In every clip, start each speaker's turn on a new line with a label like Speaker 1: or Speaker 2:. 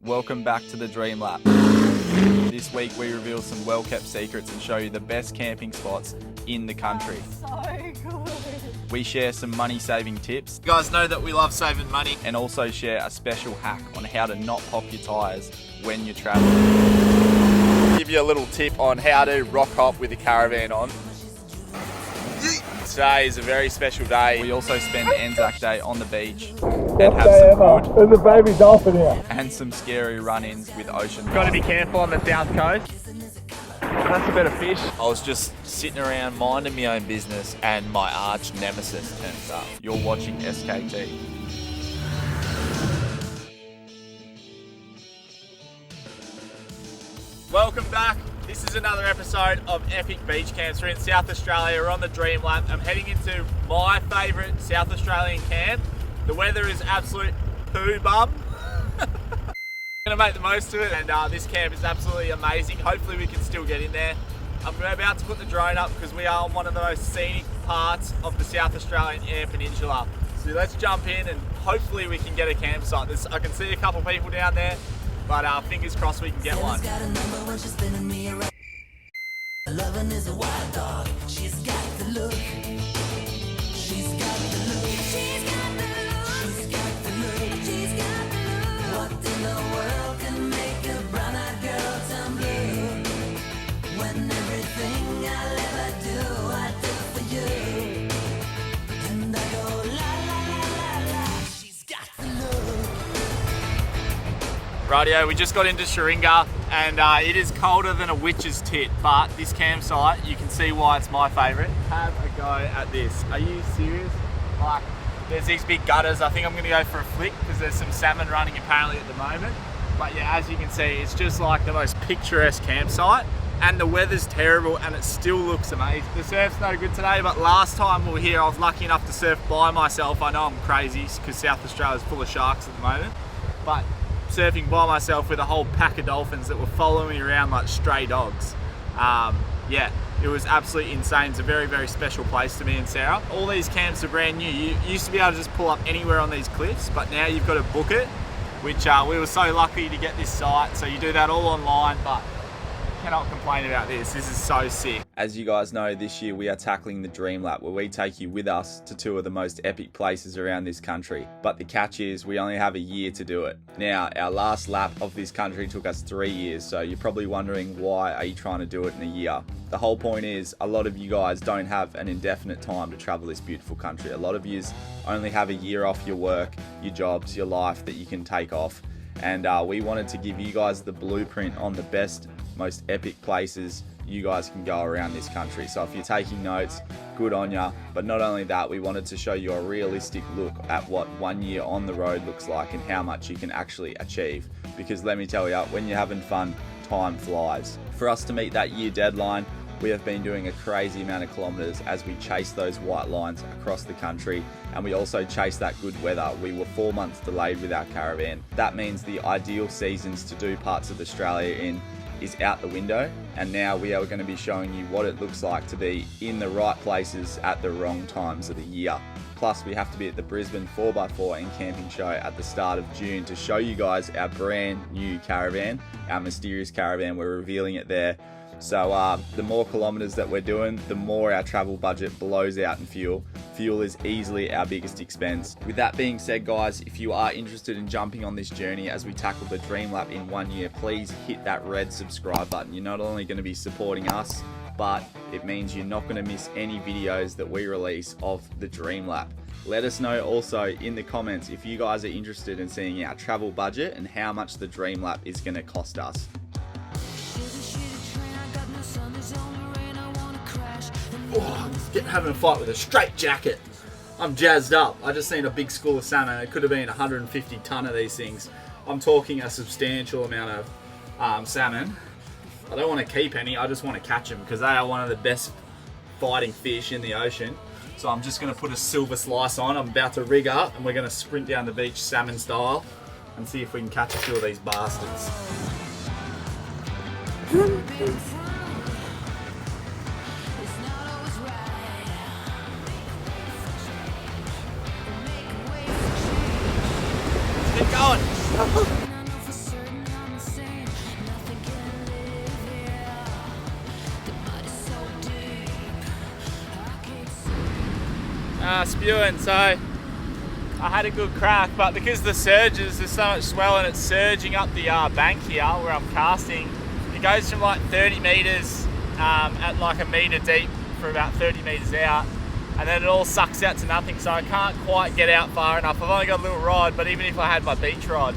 Speaker 1: Welcome back to the Dream Lap. This week we reveal some well-kept secrets and show you the best camping spots in the country.
Speaker 2: So good.
Speaker 1: We share some money-saving tips.
Speaker 3: You guys know that we love saving money.
Speaker 1: And also share a special hack on how to not pop your tyres when you're traveling.
Speaker 3: Give you a little tip on how to rock hop with a caravan on. Today is a very special day.
Speaker 1: We also spend Anzac Day on the beach and have some good
Speaker 4: There's a baby dolphin here.
Speaker 1: and some scary run-ins with ocean.
Speaker 3: Got to be careful on the south coast. That's a bit of fish. I was just sitting around minding my own business and my arch nemesis turns up.
Speaker 1: You're watching SKT.
Speaker 3: Welcome back. This is another episode of Epic Beach Camps. We're in South Australia. We're on the Dream Lap. I'm heading into my favourite South Australian camp. The weather is absolute poo bum. Gonna make the most of it, and this camp is absolutely amazing. Hopefully we can still get in there. I'm about to put the drone up because we are on one of the most scenic parts of the South Australian Air Peninsula. So let's jump in and hopefully we can get a campsite. I can see a couple people down there, but fingers crossed we can get one.
Speaker 5: Loving is a wild dog. She's got the look. She's got the look. She's got the look. She's got the look. She's got the look. What in the world can make a brown-eyed girl turn blue? When everything I'll ever do, I do for you. And I go la la la la la. She's got the look.
Speaker 3: Rightio, we just got into Sharinga and it is colder than a witch's tit, but this campsite, you can see why it's my favourite. Have a go at this. Are you serious? Like, there's these big gutters. I think I'm going to go for a flick because there's some salmon running apparently at the moment. But yeah, as you can see, it's just like the most picturesque campsite and the weather's terrible and it still looks amazing. The surf's no good today, but last time we were here, I was lucky enough to surf by myself. I know I'm crazy because South Australia's full of sharks at the moment, but surfing by myself with a whole pack of dolphins that were following me around like stray dogs. Yeah, it was absolutely insane. It's a very, very special place to me and Sarah. All these camps are brand new. You used to be able to just pull up anywhere on these cliffs, but now you've got to book it, which we were so lucky to get this site. So you do that all online, but cannot complain about this. This is so sick.
Speaker 1: As you guys know, this year we are tackling the Dream Lap, where we take you with us to two of the most epic places around this country. But the catch is we only have a year to do it. Now, our last lap of this country took us 3 years, so you're probably wondering, why are you trying to do it in a year? The whole point is a lot of you guys don't have an indefinite time to travel this beautiful country. A lot of you only have a year off your work, your jobs, your life that you can take off. And we wanted to give you guys the blueprint on the best, most epic places you guys can go around this country. So if you're taking notes, good on ya. But not only that, we wanted to show you a realistic look at what 1 year on the road looks like and how much you can actually achieve. Because let me tell you, when you're having fun, time flies. For us to meet that year deadline, we have been doing a crazy amount of kilometers as we chase those white lines across the country, and we also chase that good weather. We were 4 months delayed with our caravan. That means the ideal seasons to do parts of Australia in is out the window, and now we are going to be showing you what it looks like to be in the right places at the wrong times of the year. Plus, we have to be at the Brisbane 4x4 and camping show at the start of June to show you guys our brand new caravan, our mysterious caravan. We're revealing it there. So the more kilometers that we're doing, the more our travel budget blows out in fuel. Fuel is easily our biggest expense. With that being said, guys, if you are interested in jumping on this journey as we tackle the Dream Lap in 1 year, please hit that red subscribe button. You're not only going to be supporting us, but it means you're not going to miss any videos that we release of the Dream Lap. Let us know also in the comments if you guys are interested in seeing our travel budget and how much the Dream Lap is going to cost us.
Speaker 3: Oh, I'm just having a fight with a straight jacket. I'm jazzed up. I just seen a big school of salmon. It could have been 150 tonne of these things. I'm talking a substantial amount of salmon. I don't want to keep any, I just want to catch them because they are one of the best fighting fish in the ocean. So I'm just going to put a silver slice on. I'm about to rig up and we're going to sprint down the beach salmon style and see if we can catch a few of these bastards. Keep going. spewing. So I had a good crack, but because the surges, there's so much swell and it's surging up the bank here where I'm casting. It goes from like 30 metres at like a metre deep for about 30 metres out, and then it all sucks out to nothing, so I can't quite get out far enough. I've only got a little rod, but even if I had my beach rod,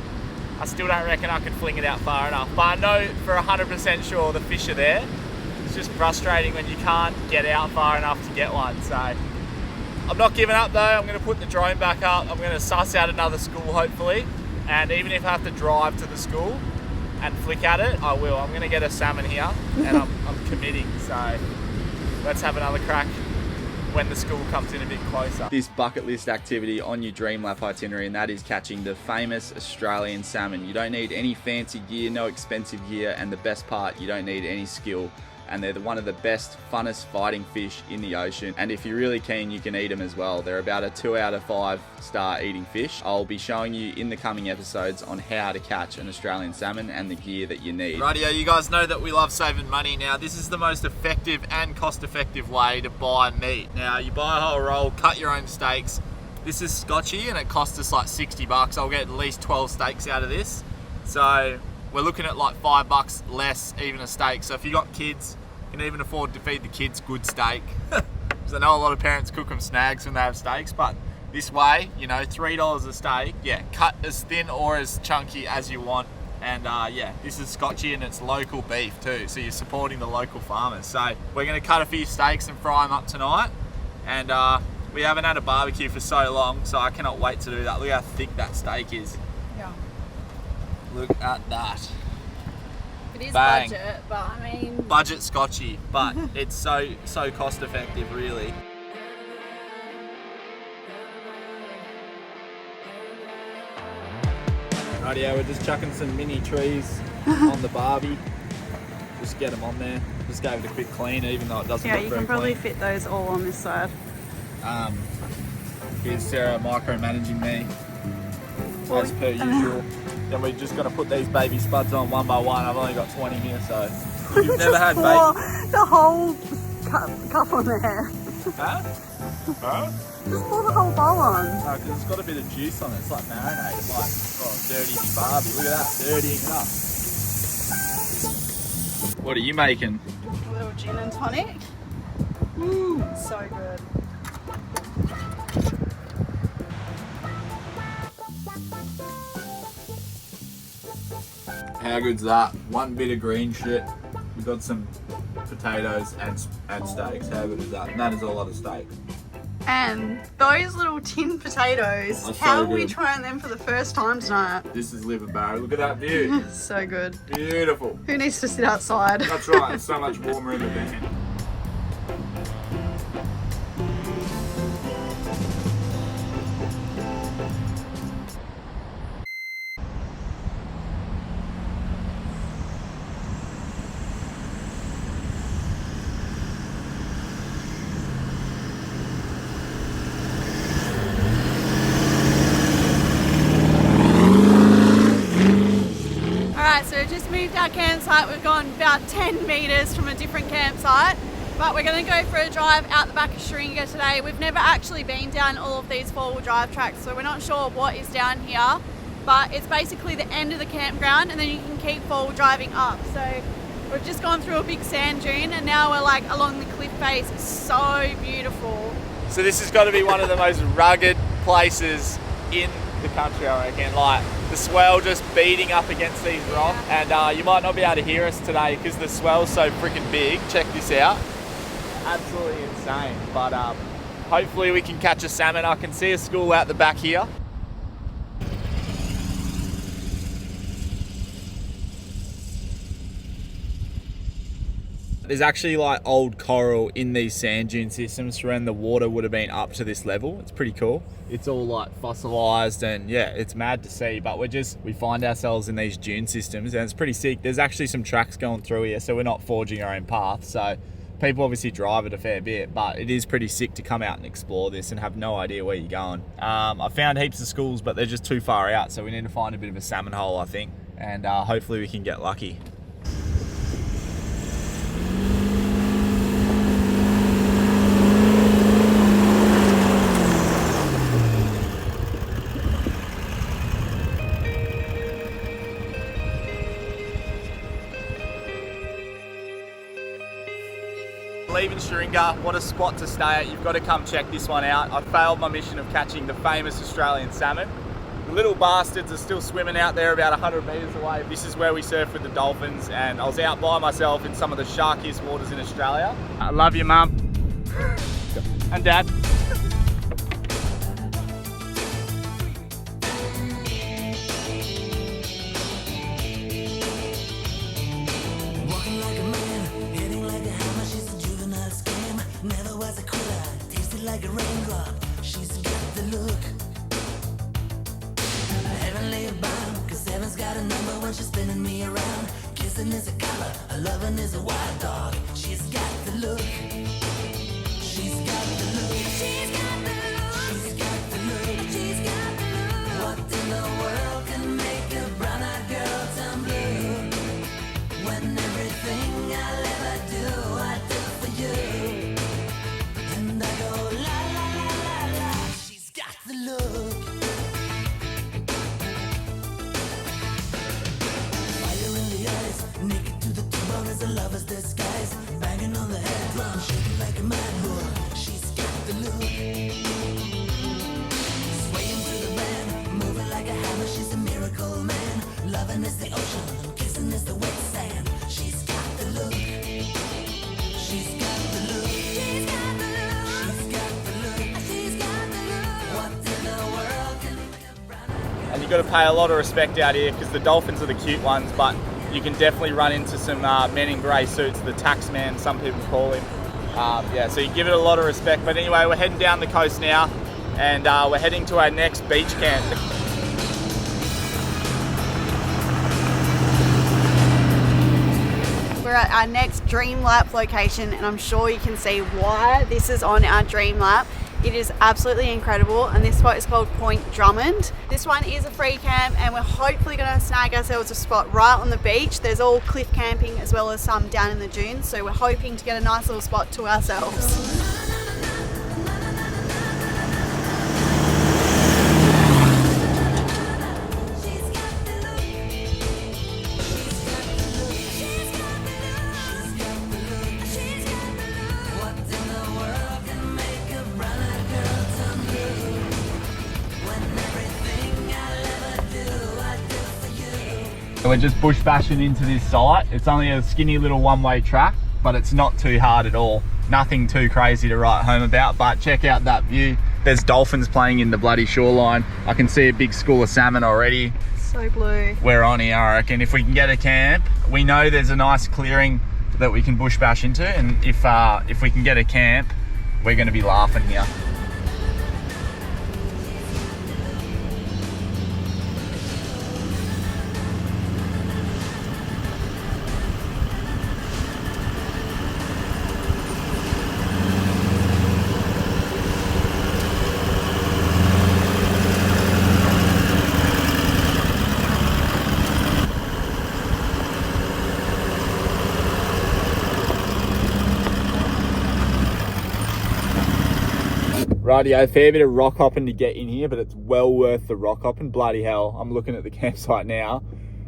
Speaker 3: I still don't reckon I could fling it out far enough. But I know for 100% sure the fish are there. It's just frustrating when you can't get out far enough to get one. So I'm not giving up though. I'm going to put the drone back up. I'm going to suss out another school hopefully, and even if I have to drive to the school and flick at it, I will. I'm going to get a salmon here, and I'm committing. So let's have another crack when the school comes in a bit closer.
Speaker 1: This bucket list activity on your dream lap itinerary, and that is catching the famous Australian salmon. You don't need any fancy gear, no expensive gear, and the best part, you don't need any skill. And they're one of the best, funnest fighting fish in the ocean. And if you're really keen, you can eat them as well. They're about a 2 out of 5 star eating fish. I'll be showing you in the coming episodes on how to catch an Australian salmon and the gear that you need.
Speaker 3: Rightio, you guys know that we love saving money. Now, this is the most effective and cost-effective way to buy meat. Now, you buy a whole roll, cut your own steaks. This is Scotchy and it costs us like 60 bucks. I'll get at least 12 steaks out of this. So we're looking at like $5 less even a steak. So if you got kids, you can even afford to feed the kids good steak. Because I know a lot of parents cook them snags when they have steaks, but this way, you know, $3 a steak, yeah, cut as thin or as chunky as you want. And yeah, this is Scotchy and it's local beef too, so you're supporting the local farmers. So we're gonna cut a few steaks and fry them up tonight. And we haven't had a barbecue for so long, so I cannot wait to do that. Look how thick that steak is. Yeah. Look at that.
Speaker 2: It is
Speaker 3: Bang.
Speaker 2: budget, but I mean...
Speaker 3: Budget Scotchy, but it's so cost effective, really. Rightio, we're just chucking some mini trees on the barbie. Just get them on there. Just gave it a quick clean, even though it doesn't look very clean.
Speaker 2: Yeah, you can probably fit those all on this side.
Speaker 3: Here's Sarah micromanaging me, as per usual. Then we're just gonna put these baby spuds on one by one. I've only got 20 here, so you've never had baby.
Speaker 2: The whole cup on there.
Speaker 3: Huh? Huh?
Speaker 2: Just pour the whole bowl on.
Speaker 3: No, because it's got a bit of juice on it. It's like marinated, like dirty barbie. Look at that, dirtying it up. What are you making?
Speaker 2: A little gin and tonic. Woo, so good.
Speaker 3: How good's that? One bit of green shit. We got some potatoes and steaks. How good is that? And that is a lot of steak.
Speaker 2: And those little tin potatoes,
Speaker 3: That's
Speaker 2: how
Speaker 3: so
Speaker 2: are we
Speaker 3: good.
Speaker 2: trying them for the first time tonight?
Speaker 3: This is liver barrow. Look at that view.
Speaker 2: So good.
Speaker 3: Beautiful.
Speaker 2: Who needs to sit outside?
Speaker 3: That's right. It's so much warmer in the van.
Speaker 2: So we've just moved our campsite. We've gone about 10 metres from a different campsite, but we're going to go for a drive out the back of Shringa today. We've never actually been down all of these four-wheel drive tracks, so we're not sure what is down here, but it's basically the end of the campground and then you can keep four-wheel driving up. So we've just gone through a big sand dune and now we're like along the cliff face. It's so beautiful.
Speaker 3: So this has got to be one of the most rugged places in the country, I reckon. Like the swell just beating up against these rocks, and you might not be able to hear us today because the swell's so freaking big. Check this out, absolutely insane. But hopefully we can catch a salmon. I can see a school out the back here. There's actually like old coral in these sand dune systems from when the water would have been up to this level. It's pretty cool. It's all like fossilized and yeah, it's mad to see, but we find ourselves in these dune systems and it's pretty sick. There's actually some tracks going through here, so we're not forging our own path. So people obviously drive it a fair bit, but it is pretty sick to come out and explore this and have no idea where you're going. I found heaps of schools, but they're just too far out. So we need to find a bit of a salmon hole, I think. And hopefully we can get lucky. Leaving Shringa, what a spot to stay at. You've got to come check this one out. I failed my mission of catching the famous Australian salmon. The little bastards are still swimming out there about 100 metres away. This is where we surf with the dolphins, and I was out by myself in some of the sharkiest waters in Australia. I love you, Mum. And Dad.
Speaker 5: Walking like a man, hitting like a hammer. She's a juvenile scam. Never was a quitter, tasted like a raindrop. She's got the look. Heavenly bound, cause heaven's got a number when she's spinning me around. Kissing is a color, her loving is a wild dog. She's got the look. She's got the look. She's got the look. She's got the look. She's got the look. What in the world can make a brown-eyed girl turn blue? When everything I'll ever do, I do for you. And I go la la la la la. She's got the look. Fire in the eyes, naked to the bone as a lover's disguise. Banging on the head drum, shaking like a mad bull. She's got the look. Swaying through the band, moving like a hammer. She's a miracle man. Loving is the ocean, kissing is the wet sand. She's got the look. She's got the look. She's got the look. She's got the look. She's got the look. What in the world can make a brown?
Speaker 3: And you've got to pay a lot of respect out here because the dolphins are the cute ones, but you can definitely run into some men in grey suits, the tax man, some people call him. Yeah, so you give it a lot of respect. But anyway, we're heading down the coast now, and we're heading to our next beach camp.
Speaker 2: We're at our next dream lap location, and I'm sure you can see why this is on our dream lap. It is absolutely incredible, and this spot is called Point Drummond. This one is a free camp, and we're hopefully going to snag ourselves a spot right on the beach. There's all cliff camping as well as some down in the dunes, so we're hoping to get a nice little spot to ourselves.
Speaker 3: We're just bush bashing into this site. It's only a skinny little one-way track, but it's not too hard at all. Nothing too crazy to write home about, but check out that view. There's dolphins playing in the bloody shoreline. I can see a big school of salmon already.
Speaker 2: So blue.
Speaker 3: We're on here, I reckon. If we can get a camp, we know there's a nice clearing that we can bush bash into, and if we can get a camp, we're gonna be laughing here. Rightio, fair bit of rock hopping to get in here, but it's well worth the rock hopping. Bloody hell, I'm looking at the campsite now,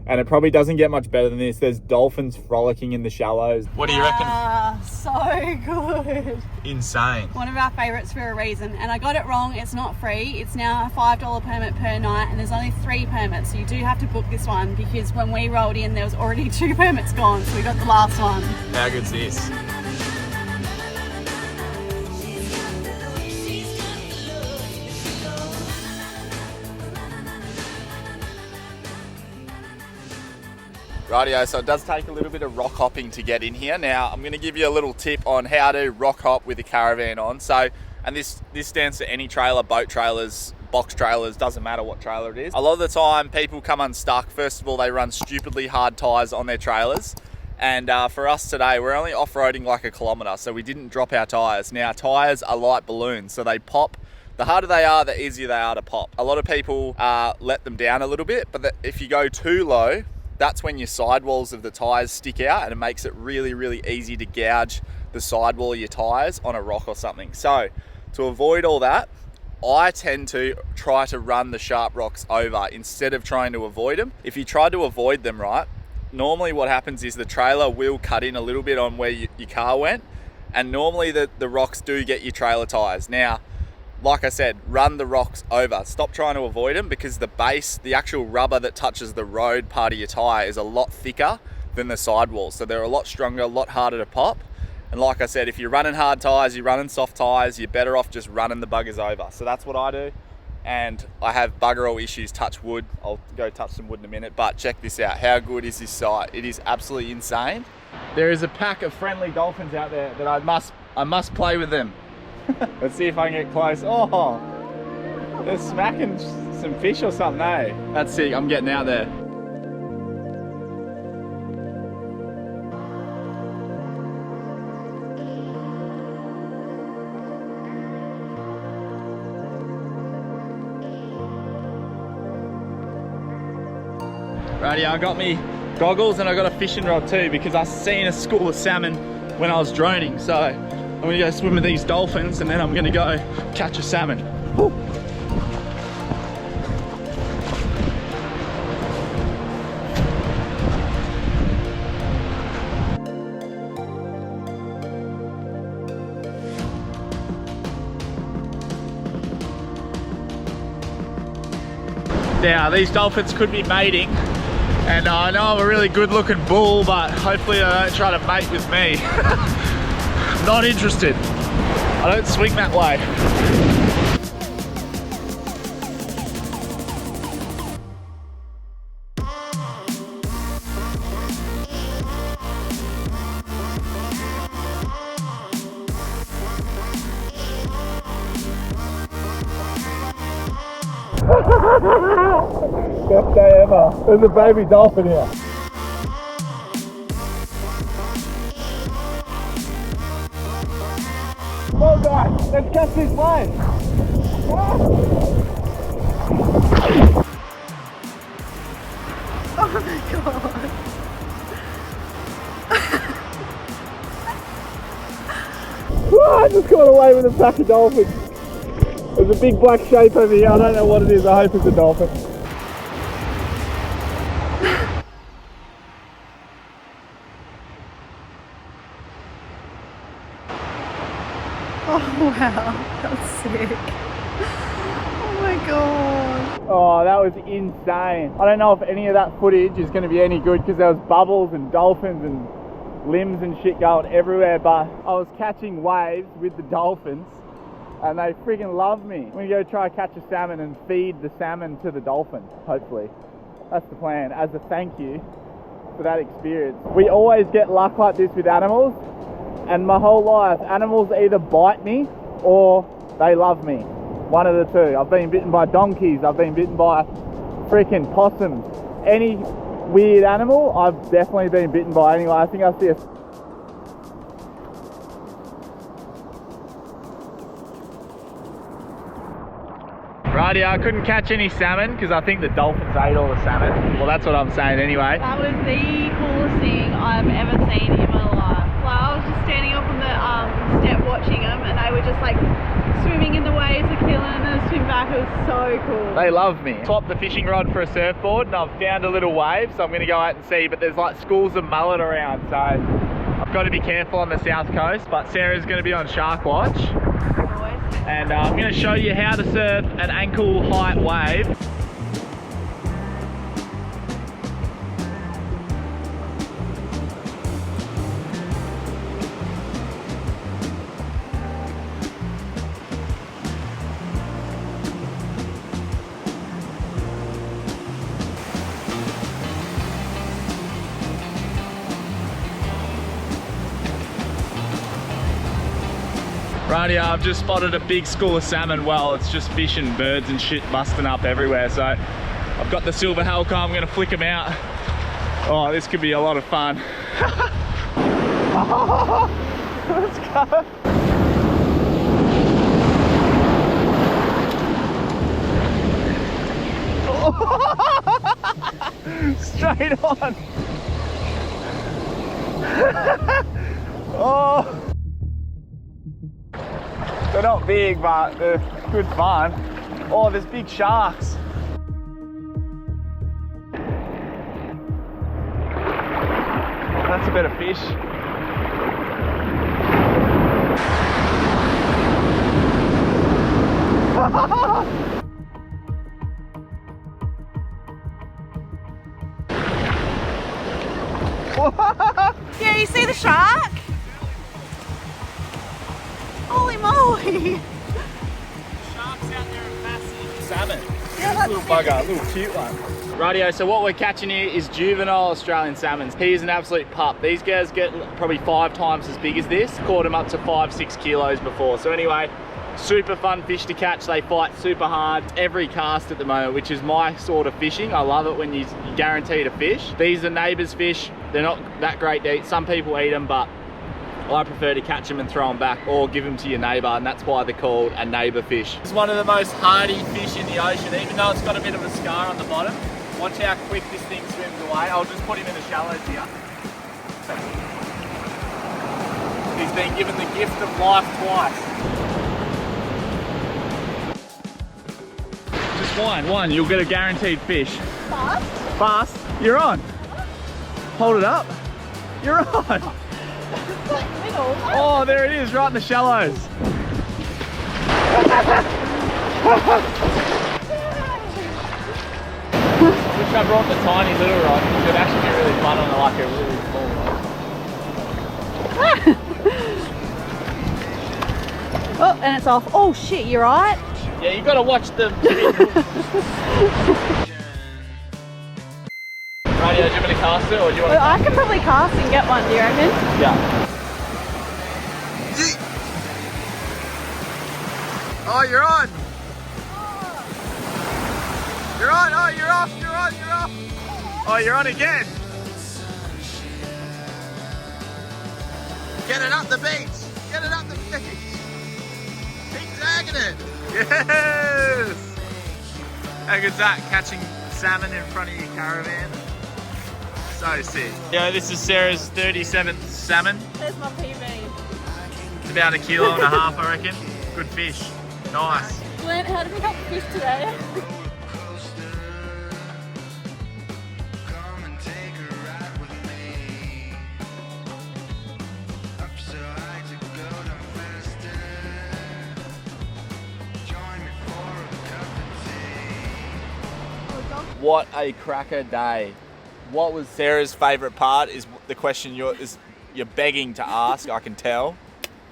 Speaker 3: and it probably doesn't get much better than this. There's dolphins frolicking in the shallows. What do you reckon?
Speaker 2: So good.
Speaker 3: Insane.
Speaker 2: One of our favourites for a reason, and I got it wrong. It's not free. It's now a $5 permit per night, and there's only 3 permits, so you do have to book this one, because when we rolled in there was already 2 permits gone, so we got the last one.
Speaker 3: How good's this? Rightio, so it does take a little bit of rock hopping to get in here. Now, I'm going to give you a little tip on how to rock hop with a caravan on. So, and this stands to any trailer, boat trailers, box trailers, doesn't matter what trailer it is. A lot of the time, people come unstuck. First of all, they run stupidly hard tyres on their trailers. And for us today, we're only off-roading like a kilometre, so we didn't drop our tyres. Now, tyres are like balloons, so they pop. The harder they are, the easier they are to pop. A lot of people let them down a little bit, but if you go too low, that's when your sidewalls of the tyres stick out, and it makes it really, really easy to gouge the sidewall of your tyres on a rock or something. So to avoid all that, I tend to try to run the sharp rocks over instead of trying to avoid them. If you try to avoid them, right, normally what happens is the trailer will cut in a little bit on where your car went,
Speaker 1: and normally the rocks do get your trailer tires. Now, like I said, run the rocks over. Stop trying to avoid them, because the base, the actual rubber that touches the road part of your tire is a lot thicker than the sidewalls. So they're a lot stronger, a lot harder to pop. And like I said, if you're running hard tires, you're running soft tires, you're better off just running the buggers over. So that's what I do. And I have bugger all issues, touch wood. I'll go touch some wood in a minute, but check this out. How good is this site? It is absolutely insane. There is a pack of friendly dolphins out there that I must play with them. Let's see if I can get close. Oh, they're smacking some fish or something, eh? That's sick, I'm getting out there. Righty, I got me goggles and I got a fishing rod too, because I seen a school of salmon when I was droning. So I'm gonna go swim with these dolphins and then I'm gonna go catch a salmon. Woo. Now, these dolphins could be mating, and I know I'm a really good looking bull, but hopefully they don't try to mate with me. Not interested. I don't swing that way. Best day ever. There's a baby dolphin here. Well guys, let's catch this wave.
Speaker 2: Oh my god.
Speaker 1: I just got away with a pack of dolphins. There's a big black shape over here. I don't know what it is. I hope it's a dolphin.
Speaker 2: Oh wow, that's sick. Oh my god.
Speaker 1: Oh, that was insane. I don't know if any of that footage is going to be any good, because there was bubbles and dolphins and limbs and shit going everywhere, but I was catching waves with the dolphins and they freaking love me. I'm going to go try to catch a salmon and feed the salmon to the dolphin, hopefully. That's the plan, as a thank you for that experience. We always get luck like this with animals, and my whole life, animals either bite me or they love me. One of the two. I've been bitten by donkeys, I've been bitten by freaking possums. Any weird animal, I've definitely been bitten by. Anyway, I think I see a... Righty, I couldn't catch any salmon because I think the dolphins ate all the salmon. Well, that's what I'm saying anyway.
Speaker 2: That was the coolest thing I've ever seen in my life. Like, I was just standing up on the step watching them, and they were just like swimming in the waves of Keelan, and then swim back. It was so cool.
Speaker 1: They love me. Swapped the fishing rod for a surfboard, and I've found a little wave, so I'm going to go out and see, but there's like schools of mullet around, so I've got to be careful on the south coast. But Sarah's going to be on shark watch, and I'm going to show you how to surf an ankle height wave. Rightio, I've just spotted a big school of salmon. Well, it's just fish and birds and shit busting up everywhere. So I've got the silver Halcon, I'm gonna flick them out. Oh, this could be a lot of fun. Let's go. Straight on. Oh. They're not big, but they're good fun. Oh, there's big sharks. That's a better fish.
Speaker 2: Yeah, you see the shark? Holy moly!
Speaker 3: Sharks out there are massive. Salmon.
Speaker 2: Yeah, that's
Speaker 3: Little bugger, little cute one. Rightio, so what we're catching here is juvenile Australian salmons. He is an absolute pup. These guys get probably 5 times as big as this. Caught him up to 5-6 kilos before. So anyway, super fun fish to catch. They fight super hard every cast at the moment, which is my sort of fishing. I love it when you're guaranteed a fish. These are neighbours' fish. They're not that great to eat. Some people eat them, but I prefer to catch them and throw them back or give them to your neighbour, and that's why they're called a neighbour fish. It's one of the most hardy fish in the ocean, even though it's got a bit of a scar on the bottom. Watch how quick this thing swims away. I'll just put him in the shallows here. He's been given the gift of life twice. Just one, you'll get a guaranteed fish.
Speaker 2: Fast?
Speaker 3: Fast? You're on. Hold it up. You're on.
Speaker 2: Middle.
Speaker 3: Oh, there it is, right in the shallows. Wish I brought the tiny little rod. It would actually be really fun on like a really small rod.
Speaker 2: Oh, and it's off. Oh shit, you're right.
Speaker 3: Yeah, you gotta watch them. Radio, do you want me to cast it or do you want to?
Speaker 2: I can probably cast and get one, do you reckon?
Speaker 3: Yeah.
Speaker 1: Oh, you're on. You're on. Oh, you're off. You're on. You're off.
Speaker 3: Oh, you're on again.
Speaker 1: Get it up the beach. Get it up the beach. Keep dragging it.
Speaker 3: Yes. How good's that? Catching salmon in front of your caravan. So sick. Yeah, this is Sarah's 37th salmon.
Speaker 2: There's my PB.
Speaker 3: It's about 1.5 kilos, I reckon. Good fish. Nice.
Speaker 2: Learned how to pick up fish today.
Speaker 3: What a cracker day. What was Sarah's favourite part is the question you're begging to ask, I can tell.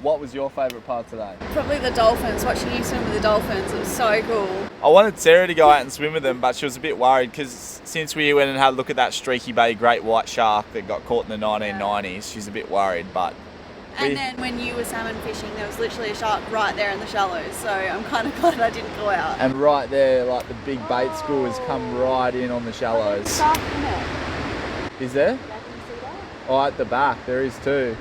Speaker 3: What was your favourite part today?
Speaker 2: Probably the dolphins, watching you swim with the dolphins. It was so cool.
Speaker 3: I wanted Sarah to go out and swim with them, but she was a bit worried because since we went and had a look at that Streaky Bay great white shark that got caught in the 1990s, she's a bit worried, but...
Speaker 2: And then when you were salmon fishing, there was literally a shark right there in the shallows, so I'm kind of glad I didn't go out.
Speaker 3: And right there, like the big bait school has come right in on the shallows.
Speaker 2: Shark in it.
Speaker 3: Is there?
Speaker 2: Yeah, can you see that?
Speaker 3: Oh, at the back, there is too.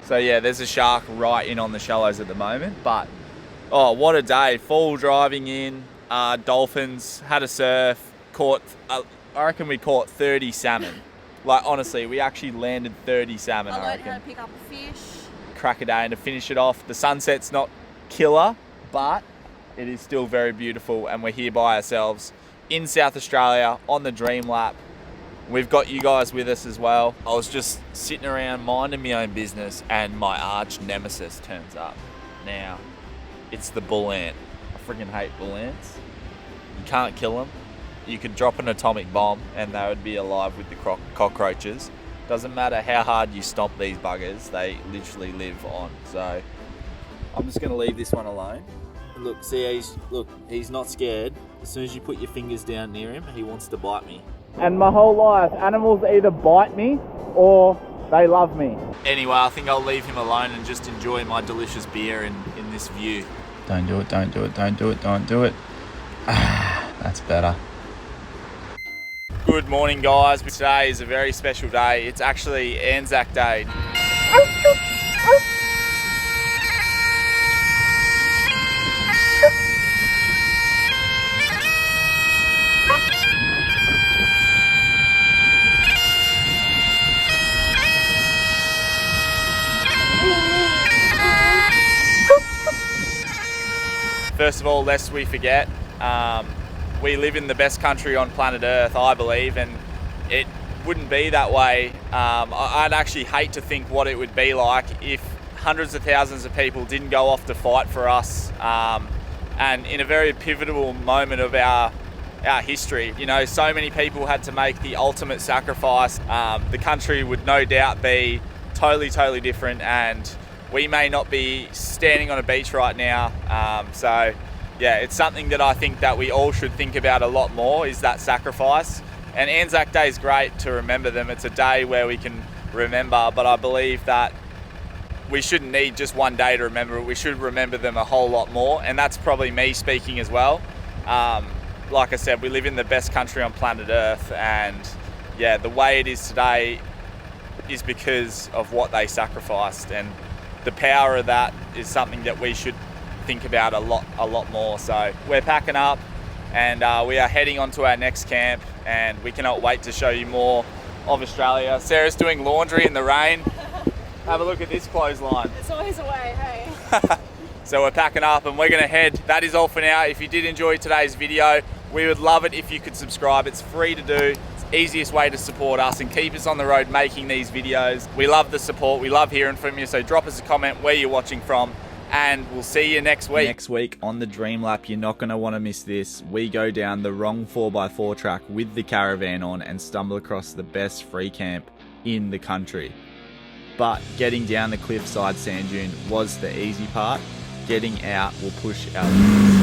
Speaker 3: So yeah, there's a shark right in on the shallows at the moment, but oh, what a day. Full driving in, dolphins, had a surf, caught, I reckon we caught 30 salmon. Like honestly, we actually landed 30 salmon, I
Speaker 2: learned
Speaker 3: reckon.
Speaker 2: how to pick up a fish.
Speaker 3: Crack a day, and to finish it off, the sunset's not killer, but it is still very beautiful, and we're here by ourselves in South Australia on the Dream Lap. We've got you guys with us as well. I was just sitting around minding my own business and my arch nemesis turns up. Now, it's the bull ant. I freaking hate bull ants. You can't kill them. You could drop an atomic bomb and they would be alive with the cockroaches. Doesn't matter how hard you stomp these buggers, they literally live on. So I'm just gonna leave this one alone. Look, see, he's not scared. As soon as you put your fingers down near him, he wants to bite me. And my whole life, animals either bite me or they love me. Anyway, I think I'll leave him alone and just enjoy my delicious beer in this view.
Speaker 1: Don't do it, don't do it, don't do it, don't do it. Ah, that's better.
Speaker 3: Good morning, guys. Today is a very special day. It's actually Anzac Day. First of all, lest we forget, we live in the best country on planet Earth, I believe, and it wouldn't be that way. I'd actually hate to think what it would be like if hundreds of thousands of people didn't go off to fight for us and in a very pivotal moment of our history. You know, so many people had to make the ultimate sacrifice. The country would no doubt be totally different, and we may not be standing on a beach right now. So yeah, it's something that I think that we all should think about a lot more, is that sacrifice. And Anzac Day is great to remember them. It's a day where we can remember, but I believe that we shouldn't need just one day to remember it. We should remember them a whole lot more, and that's probably me speaking as well. Like I said, we live in the best country on planet Earth, and yeah, the way it is today is because of what they sacrificed, and the power of that is something that we should think about a lot more. So we're packing up, and we are heading on to our next camp, and we cannot wait to show you more of Australia. Sarah's doing laundry in the rain. Have a look at this clothesline.
Speaker 2: It's always away, hey?
Speaker 3: So we're packing up and we're gonna head. That is all for now. If you did enjoy today's video, we would love it if you could subscribe. It's free to do. It's the easiest way to support us and keep us on the road making these videos. We love the support. We love hearing from you. So drop us a comment where you're watching from, and we'll see you next week.
Speaker 1: Next week on the Dream Lap, you're not going to want to miss this. We go down the wrong 4x4 track with the Caravan on and stumble across the best free camp in the country. But getting down the cliffside sand dune was the easy part. Getting out will push our limits.